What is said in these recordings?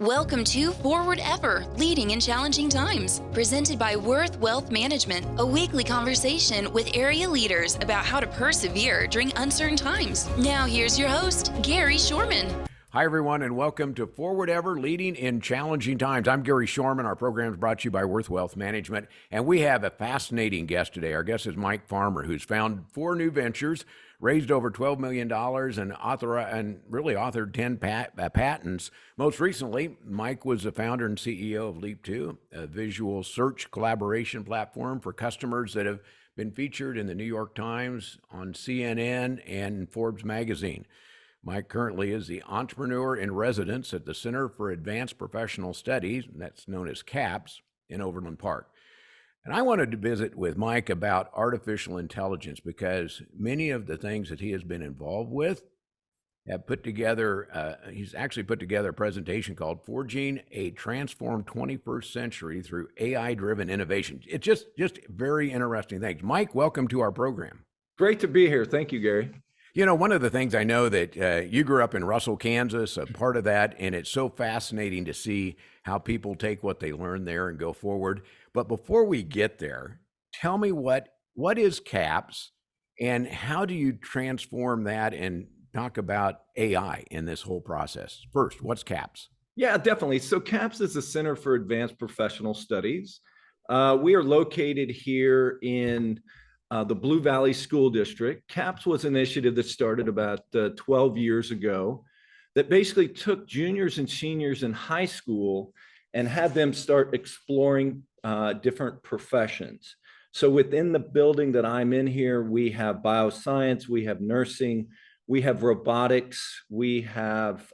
Welcome to Forward Ever, Leading in Challenging Times, presented by Worth Wealth Management, a weekly conversation with area leaders about how to persevere during uncertain times. Now here's your host, Gary Shorman. Hi, everyone, and welcome to Forward Ever, Leading in Challenging Times. I'm Gary Shorman. Our program is brought to you by Worth Wealth Management, and we have a fascinating guest today. Our guest is Mike Farmer, who's found 4 new ventures, raised over $12 million, and authored 10 patents. Most recently, Mike was the founder and CEO of Leap2, a visual search collaboration platform for customers that have been featured in the New York Times, on CNN, and Forbes magazine. Mike currently is the entrepreneur in residence at the Center for Advanced Professional Studies, that's known as CAPS, in Overland Park. And I wanted to visit with Mike about artificial intelligence because many of the things that he has been involved with have put together, he's actually put together a presentation called Forging a Transformed 21st Century Through AI-Driven Innovation. It's just very interesting things. Mike, welcome to our program. Great to be here. Thank you, Gary. You know, one of the things I know that you grew up in Russell, Kansas, a part of that, and it's so fascinating to see how people take what they learn there and go forward. But before we get there, tell me what is CAPS and how do you transform that and talk about AI in this whole process? First, what's CAPS? Yeah, definitely. So CAPS is the Center for Advanced Professional Studies. We are located here in the Blue Valley School District. CAPS was an initiative that started about 12 years ago that basically took juniors and seniors in high school and had them start exploring different professions. So within the building that I'm in here, we have bioscience, we have nursing, we have robotics, we have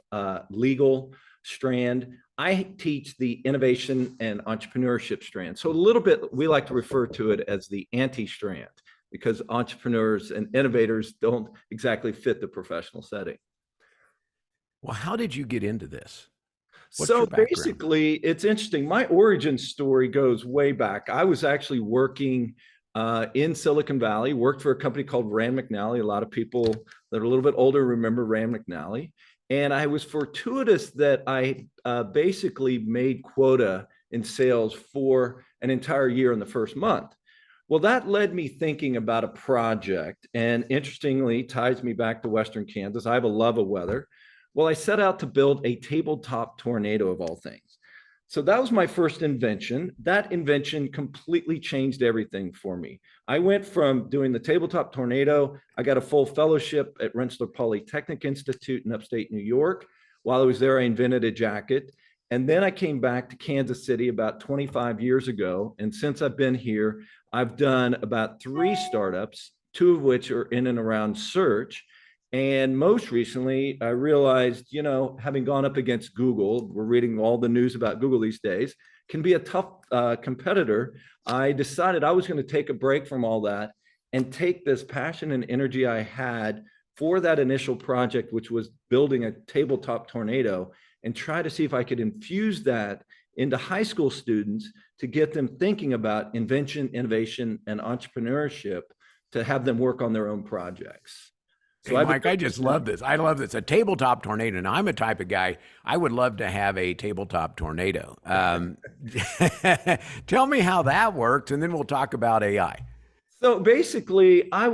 legal strand. I teach the innovation and entrepreneurship strand. So a little bit, we like to refer to it as the anti-strand because entrepreneurs and innovators don't exactly fit the professional setting. Well, how did you get into this? What's So your background? basically, it's interesting. My origin story goes way back. I was actually working in Silicon Valley, worked for a company called Rand McNally. A lot of people that are a little bit older remember Rand McNally. And I was fortuitous that I basically made quota in sales for an entire year in the first month. Well, that led me thinking about a project, and interestingly ties me back to Western Kansas. I have a love of weather. Well, I set out to build a tabletop tornado of all things. So that was my first invention. That invention completely changed everything for me. I went from doing the tabletop tornado. I got a full fellowship at Rensselaer Polytechnic Institute in upstate New York. While I was there, I invented a jacket. And then I came back to Kansas City about 25 years ago. And since I've been here, I've done about 3 startups, 2 of which are in and around search. And most recently, I realized, you know, having gone up against Google, we're reading all the news about Google these days, can be a tough competitor. I decided I was going to take a break from all that and take this passion and energy I had for that initial project, which was building a tabletop tornado, and try to see if I could infuse that into high school students to get them thinking about invention, innovation, and entrepreneurship to have them work on their own projects. So hey, Mike, I just love this. I love this. A tabletop tornado. And I'm a type of guy, I would love to have a tabletop tornado. Tell me how that works, and then we'll talk about AI. So basically, I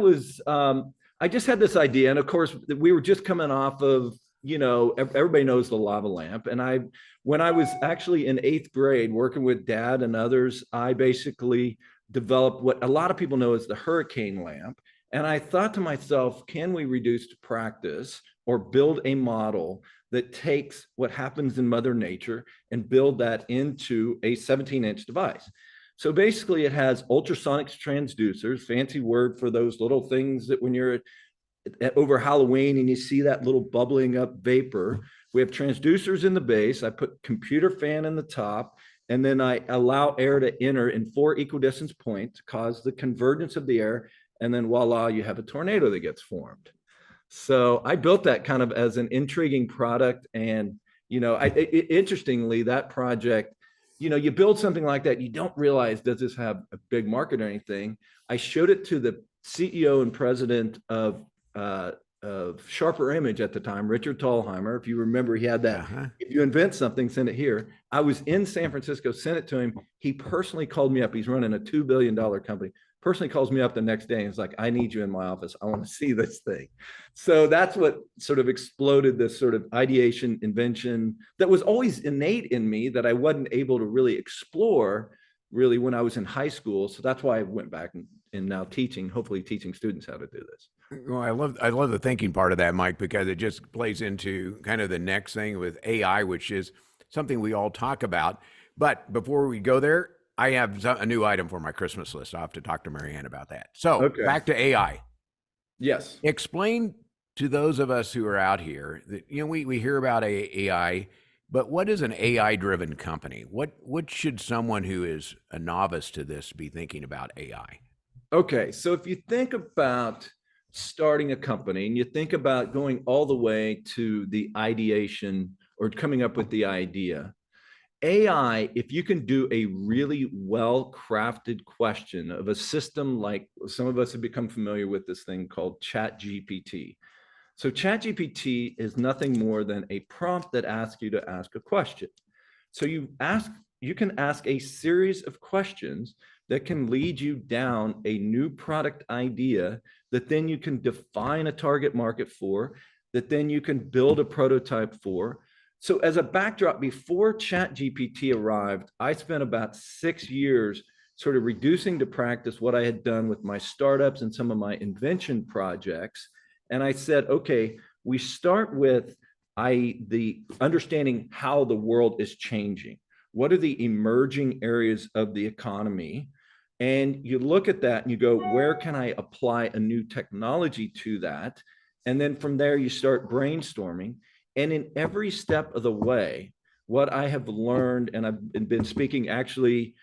just had this idea. And of course, we were just coming off of, you know, everybody knows the lava lamp. And when I was actually in 8th grade working with Dad and others, I basically developed what a lot of people know as the hurricane lamp. And I thought to myself, can we reduce to practice or build a model that takes what happens in Mother Nature and build that into a 17-inch device? So basically it has ultrasonic transducers, fancy word for those little things that when you're over Halloween and you see that little bubbling up vapor. We have transducers in the base. I put computer fan in the top, and then I allow air to enter in 4 equidistance points to cause the convergence of the air. And then voila, you have a tornado that gets formed. So I built that kind of as an intriguing product. And, you know, interestingly, that project, you know, you build something like that, you don't realize, does this have a big market or anything? I showed it to the CEO and president of Sharper Image at the time, Richard Tolheimer. If you remember, he had that, if you invent something, send it here. I was in San Francisco, sent it to him. He personally called me up. He's running a $2 billion company. Personally calls me up the next day and is like, I need you in my office. I want to see this thing. So that's what sort of exploded this sort of ideation, invention that was always innate in me that I wasn't able to really explore really when I was in high school. So that's why I went back and now teaching, hopefully teaching students how to do this. Well, I love the thinking part of that, Mike, because it just plays into kind of the next thing with AI, which is something we all talk about. But before we go there, I have a new item for my Christmas list. I'll have to talk to Marianne about that. So back to AI. Yes. Explain to those of us who are out here that, we hear about AI, but what is an AI-driven company? What should someone who is a novice to this be thinking about AI? Okay, so if you think about starting a company and you think about going all the way to the ideation or coming up with the idea, AI, if you can do a really well-crafted question of a system like some of us have become familiar with this thing called ChatGPT. So ChatGPT is nothing more than a prompt that asks you to ask a question. So you can ask a series of questions that can lead you down a new product idea that then you can define a target market for, that then you can build a prototype for. So as a backdrop, before ChatGPT arrived, I spent about 6 years sort of reducing to practice what I had done with my startups and some of my invention projects. And I said, okay, we start with the understanding how the world is changing. What are the emerging areas of the economy? And you look at that and you go, where can I apply a new technology to that? And then from there, you start brainstorming. And in every step of the way, what I have learned, and I've been speaking actually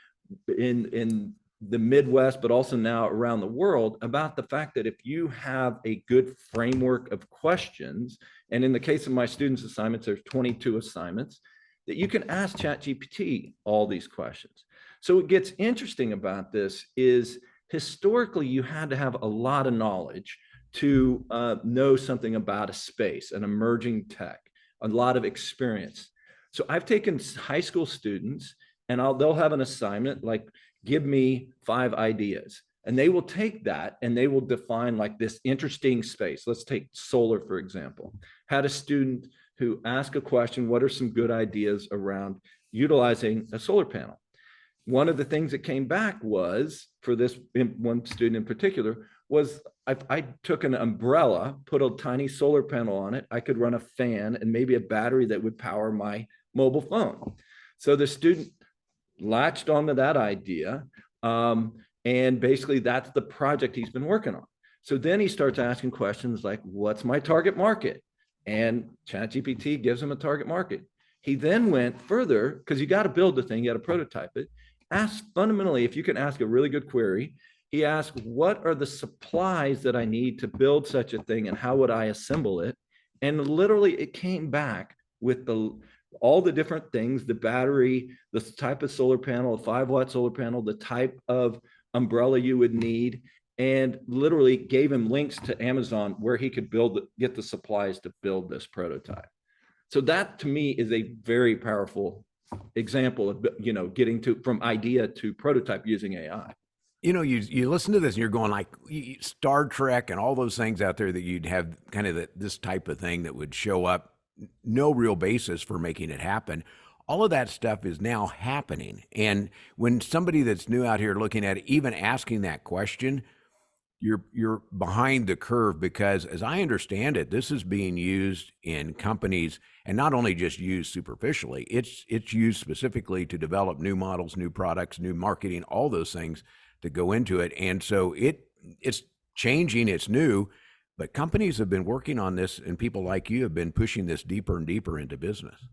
in the Midwest, but also now around the world, about the fact that if you have a good framework of questions, and in the case of my students' assignments, there's 22 assignments, that you can ask ChatGPT all these questions. So what gets interesting about this is historically you had to have a lot of knowledge to know something about a space, an emerging tech, a lot of experience. So I've taken high school students and they'll have an assignment like, give me 5 ideas. And they will take that and they will define like this interesting space. Let's take solar, for example. Had a student who asked a question, what are some good ideas around utilizing a solar panel? One of the things that came back was, for this one student in particular, was I took an umbrella, put a tiny solar panel on it. I could run a fan and maybe a battery that would power my mobile phone. So the student latched onto that idea. And basically that's the project he's been working on. So then he starts asking questions like, what's my target market? And ChatGPT gives him a target market. He then went further, because you got to build the thing, you got to prototype it. Ask fundamentally, if you can ask a really good query, he asked, what are the supplies that I need to build such a thing and how would I assemble it? And literally it came back with all the different things, the battery, the type of solar panel, a 5-watt solar panel, the type of umbrella you would need, and literally gave him links to Amazon where he could get the supplies to build this prototype. So that to me is a very powerful example of, getting from idea to prototype using AI. You listen to this and you're going like Star Trek and all those things out there that you'd have kind of this type of thing that would show up, no real basis for making it happen. All of that stuff is now happening. And when somebody that's new out here looking at it, even asking that question, you're behind the curve, because as I understand it, this is being used in companies, and not only just used superficially, it's used specifically to develop new models, new products, new marketing, all those things that go into it. And so it's changing, it's new, but companies have been working on this, and people like you have been pushing this deeper and deeper into business.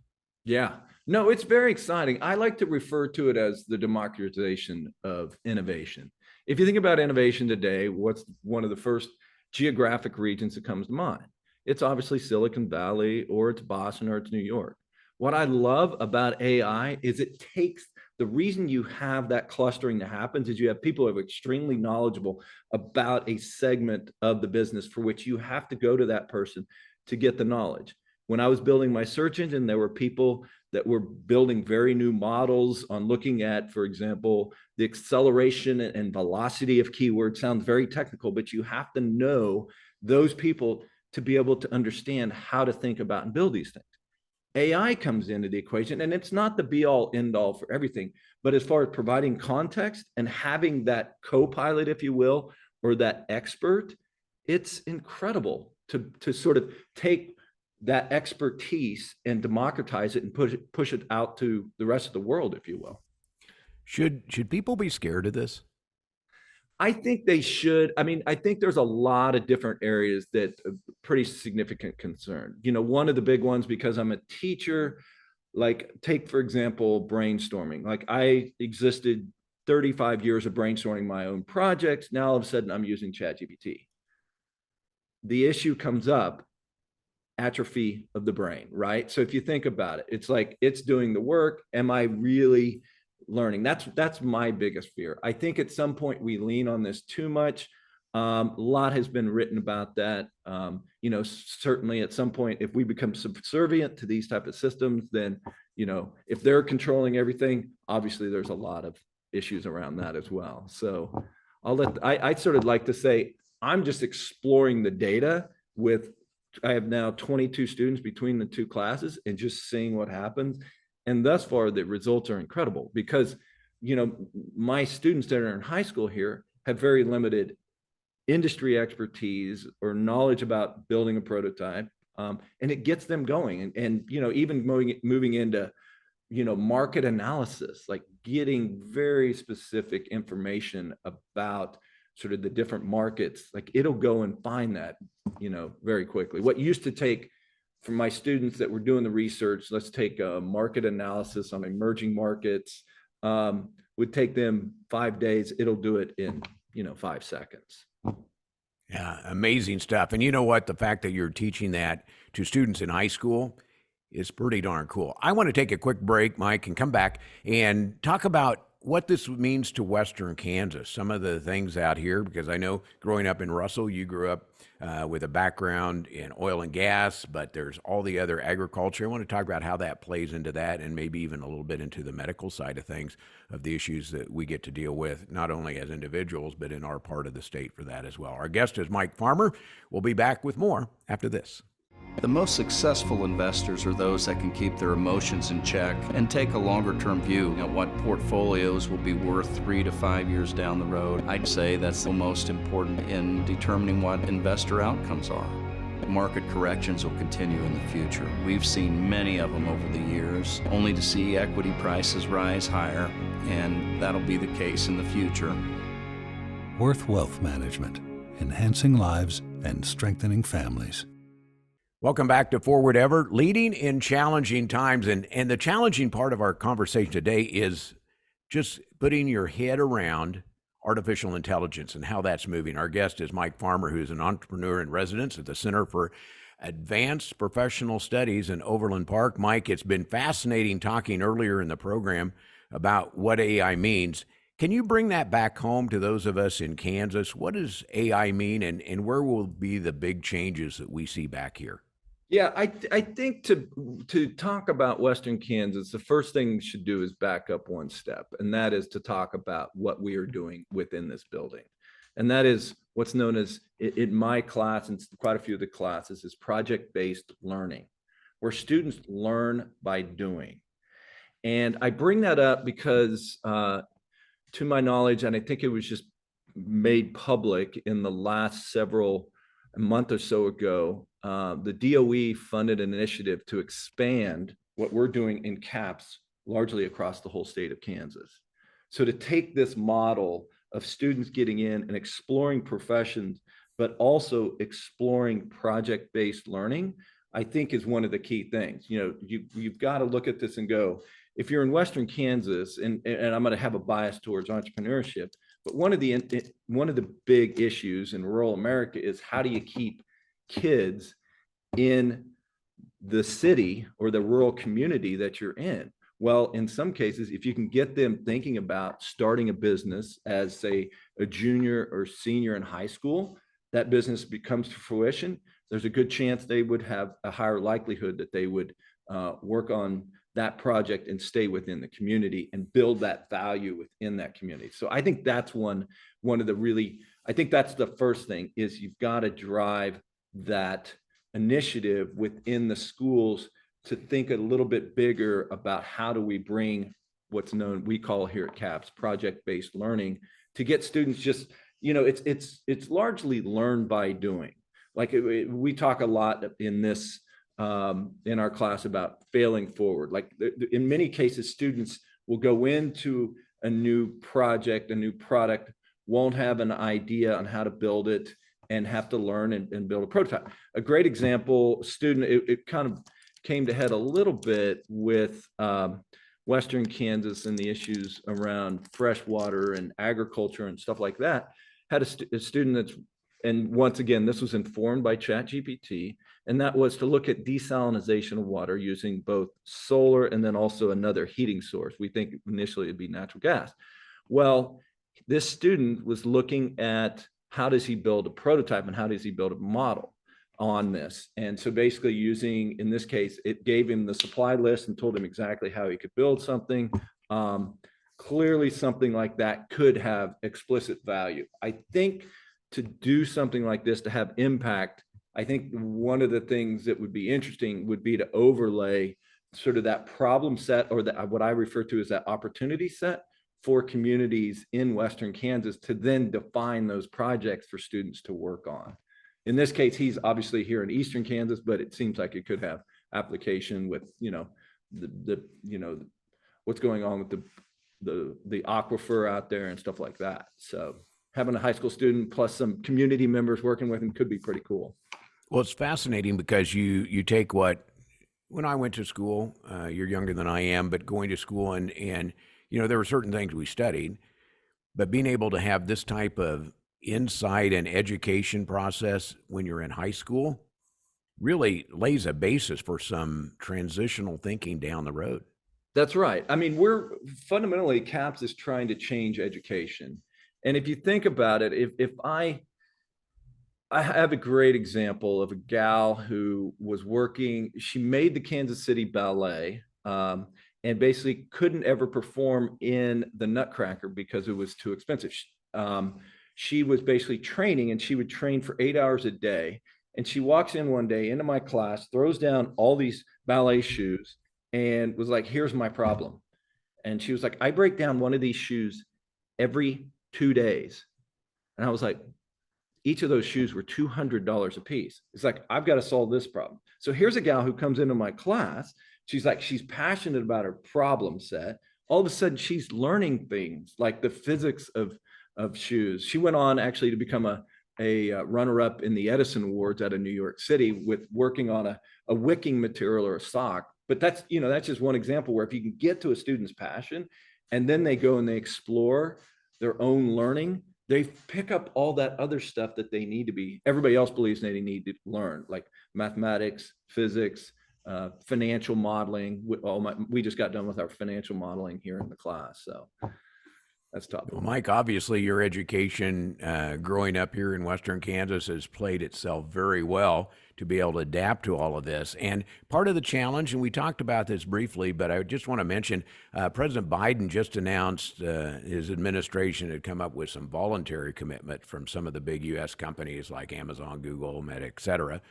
Yeah, no, it's very exciting. I like to refer to it as the democratization of innovation. If you think about innovation today, what's one of the first geographic regions that comes to mind? It's obviously Silicon Valley, or it's Boston, or it's New York. What I love about AI is it takes the reason you have that clustering that happens is you have people who are extremely knowledgeable about a segment of the business for which you have to go to that person to get the knowledge. When I was building my search engine, there were people that were building very new models on looking at, for example, the acceleration and velocity of keywords. Sounds very technical, but you have to know those people to be able to understand how to think about and build these things. AI comes into the equation, and it's not the be all end all for everything, but as far as providing context and having that co-pilot, if you will, or that expert, it's incredible to sort of take that expertise and democratize it and push it out to the rest of the world, if you will. Should people be scared of this? I think they should. I mean, I think there's a lot of different areas that are pretty significant concern. You know, one of the big ones, because I'm a teacher, like take, for example, brainstorming. Like I existed 35 years of brainstorming my own projects. Now all of a sudden I'm using ChatGPT. The issue comes up, atrophy of the brain, right? So if you think about it, it's like it's doing the work. Am I really learning? That's my biggest fear. I think at some point we lean on this too much. A lot has been written about that. You know, certainly at some point, if we become subservient to these type of systems, then, you know, if they're controlling everything, obviously there's a lot of issues around that as well. So I sort of like to say, I'm just exploring the data with, I have now 22 students between the two classes and just seeing what happens. And thus far, the results are incredible because, you know, my students that are in high school here have very limited industry expertise or knowledge about building a prototype. And it gets them going. And you know, even moving into, you know, market analysis, like getting very specific information about sort of the different markets, like it'll go and find that, you know, very quickly. What used to take, for my students that were doing the research, let's take a market analysis on emerging markets, would take them 5 days. It'll do it in, you know, 5 seconds. Yeah, amazing stuff. And you know what? The fact that you're teaching that to students in high school is pretty darn cool. I want to take a quick break, Mike, and come back and talk about what this means to Western Kansas, some of the things out here, because I know growing up in Russell, you grew up with a background in oil and gas, but there's all the other agriculture. I want to talk about how that plays into that and maybe even a little bit into the medical side of things, of the issues that we get to deal with, not only as individuals, but in our part of the state for that as well. Our guest is Mike Farmer. We'll be back with more after this. The most successful investors are those that can keep their emotions in check and take a longer-term view at what portfolios will be worth 3 to 5 years down the road. I'd say that's the most important in determining what investor outcomes are. Market corrections will continue in the future. We've seen many of them over the years, only to see equity prices rise higher, and that'll be the case in the future. Worth Wealth Management, enhancing lives and strengthening families. Welcome back to Forward Ever, leading in challenging times. And the challenging part of our conversation today is just putting your head around artificial intelligence and how that's moving. Our guest is Mike Farmer, who's an entrepreneur in residence at the Center for Advanced Professional Studies in Overland Park. Mike, it's been fascinating talking earlier in the program about what AI means. Can you bring that back home to those of us in Kansas? What does AI mean, and where will be the big changes that we see back here? Yeah, I think to talk about Western Kansas, the first thing we should do is back up one step, and that is to talk about what we are doing within this building. And that is what's known as, in my class and quite a few of the classes, is project-based learning, where students learn by doing. And I bring that up because to my knowledge, and I think it was just made public in the last a month or so ago, the DOE funded an initiative to expand what we're doing in CAPS largely across the whole state of Kansas. So to take this model of students getting in and exploring professions, but also exploring project-based learning, I think is one of the key things. You know, you've got to look at this and go, if you're in Western Kansas, and I'm going to have a bias towards entrepreneurship, but one of the big issues in rural America is how do you keep kids in the city or the rural community that you're in? Well, in some cases, if you can get them thinking about starting a business as, say, a junior or senior in high school, that business becomes to fruition, there's a good chance they would have a higher likelihood that they would work on that project and stay within the community and build that value within that community. So I think that's one of the really, I think that's the first thing, is you've got to drive that initiative within the schools to think a little bit bigger about how do we bring what's known, we call here at CAPS, project-based learning, to get students just, it's largely learn by doing. Like we talk a lot in this, in our class about failing forward. Like in many cases, students will go into a new project, a new product, won't have an idea on how to build it, and have to learn and build a prototype. A great example, student, it kind of came to head a little bit with Western Kansas and the issues around fresh water and agriculture and stuff like that. Had a student that's, and once again, this was informed by ChatGPT, and that was to look at desalination of water using both solar and then also another heating source. We think initially it'd be natural gas. Well, this student was looking at how does he build a prototype and how does he build a model on this. And so basically using, in this case, it gave him the supply list and told him exactly how he could build something. Clearly something like that could have explicit value. I think to do something like this, to have impact, I think one of the things that would be interesting would be to overlay sort of that problem set, or that what I refer to as that opportunity set for communities in Western Kansas, to then define those projects for students to work on. In this case, he's obviously here in Eastern Kansas, but it seems like it could have application with, what's going on with the aquifer out there and stuff like that. So having a high school student plus some community members working with him could be pretty cool. Well, it's fascinating because you take when I went to school, you're younger than I am, but going to school and there were certain things we studied, but being able to have this type of insight and education process when you're in high school really lays a basis for some transitional thinking down the road. That's right. I mean, we're fundamentally, CAPS is trying to change education. And if you think about it, if I have a great example of a gal who was working, she made the Kansas City Ballet, and basically couldn't ever perform in the Nutcracker because it was too expensive. She was basically training, and she would train for 8 hours a day. And she walks in one day into my class, throws down all these ballet shoes, and was like, here's my problem. And she was like, I break down one of these shoes every 2 days. And I was like, each of those shoes were $200 a piece. It's like, I've got to solve this problem. So here's a gal who comes into my class. She's like, she's passionate about her problem set. All of a sudden, she's learning things like the physics of shoes. She went on actually to become a runner-up in the Edison Awards out of New York City with working on a wicking material or a sock. But that's just one example where if you can get to a student's passion and then they go and they explore their own learning, they pick up all that other stuff that they need to be, everybody else believes they need to learn, like mathematics, physics, financial modeling. We just got done with our financial modeling here in the class. So that's tough. Well, Mike, obviously your education growing up here in Western Kansas has played itself very well to be able to adapt to all of this. And part of the challenge, and we talked about this briefly, but I just want to mention President Biden just announced his administration had come up with some voluntary commitment from some of the big U.S. companies like Amazon, Google, Meta, et cetera,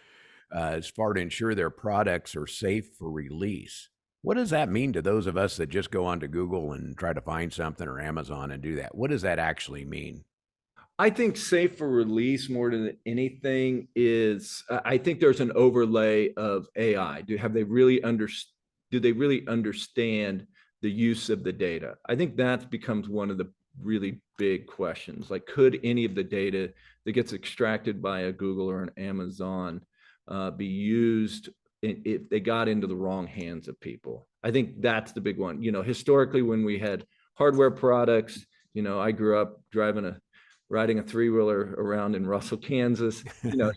as far to ensure their products are safe for release. What does that mean to those of us that just go onto Google and try to find something, or Amazon and do that? What does that actually mean? I think safe for release more than anything is, I think there's an overlay of AI. Do they really understand the use of the data? I think that becomes one of the really big questions. Like, could any of the data that gets extracted by a Google or an Amazon be used if they got into the wrong hands of people? I think that's the big one. Historically, when we had hardware products, I grew up riding a three-wheeler around in Russell, Kansas.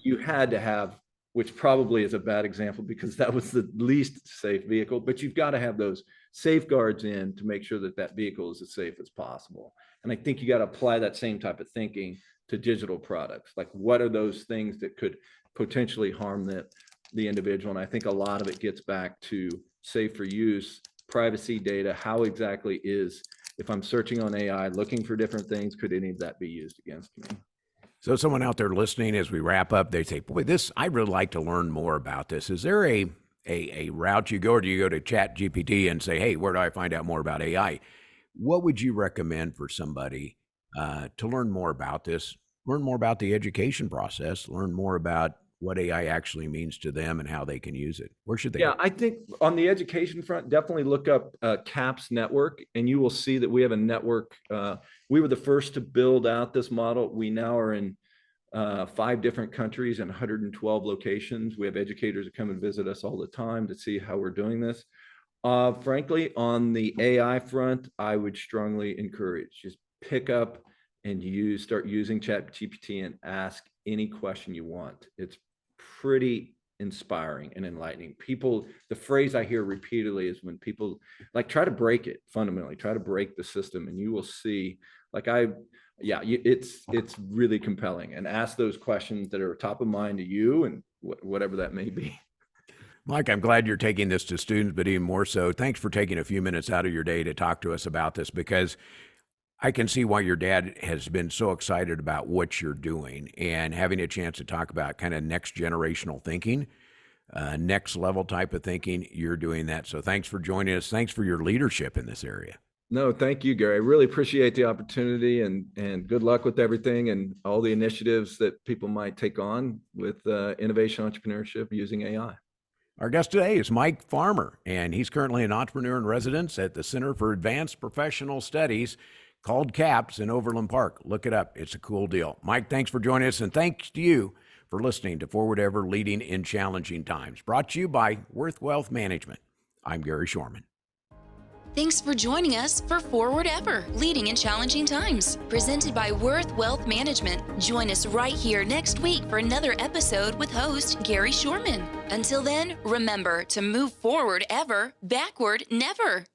You had to have, which probably is a bad example because that was the least safe vehicle, but you've got to have those safeguards in to make sure that that vehicle is as safe as possible. And I think you got to apply that same type of thinking to digital products. Like, what are those things that could potentially harm the individual? And I think a lot of it gets back to safe for use, privacy data. How exactly is, if I'm searching on AI, looking for different things, could any of that be used against me? So someone out there listening, as we wrap up, they say, boy, I'd really like to learn more about this. Is there a route you go, or do you go to Chat GPT and say, hey, where do I find out more about AI? What would you recommend for somebody to learn more about this, learn more about the education process, learn more about what AI actually means to them and how they can use it? Where should they go? I think on the education front, definitely look up CAPS Network, and you will see that we have a network. We were the first to build out this model. We now are in 5 different countries and 112 locations. We have educators that come and visit us all the time to see how we're doing this. Frankly, on the AI front, I would strongly encourage, just pick up and start using ChatGPT and ask any question you want. It's pretty inspiring and enlightening. People, the phrase I hear repeatedly is when people like try to break it, fundamentally try to break the system, and you will see, it's really compelling. And ask those questions that are top of mind to you, and whatever that may be. Mike, I'm glad you're taking this to students, but even more so, thanks for taking a few minutes out of your day to talk to us about this, because I can see why your dad has been so excited about what you're doing, and having a chance to talk about kind of next generational thinking, next level type of thinking. You're doing that. So thanks for joining us. Thanks for your leadership in this area. No, thank you, Gary. I really appreciate the opportunity, and good luck with everything and all the initiatives that people might take on with innovation entrepreneurship using AI. Our guest today is Mike Farmer, and he's currently an entrepreneur in residence at the Center for Advanced Professional Studies, called CAPS, in Overland Park. Look it up. It's a cool deal. Mike, thanks for joining us, and thanks to you for listening to Forward Ever, Leading in Challenging Times, brought to you by Worth Wealth Management. I'm Gary Shorman. Thanks for joining us for Forward Ever, Leading in Challenging Times, presented by Worth Wealth Management. Join us right here next week for another episode with host Gary Shorman. Until then, remember to move forward ever, backward never.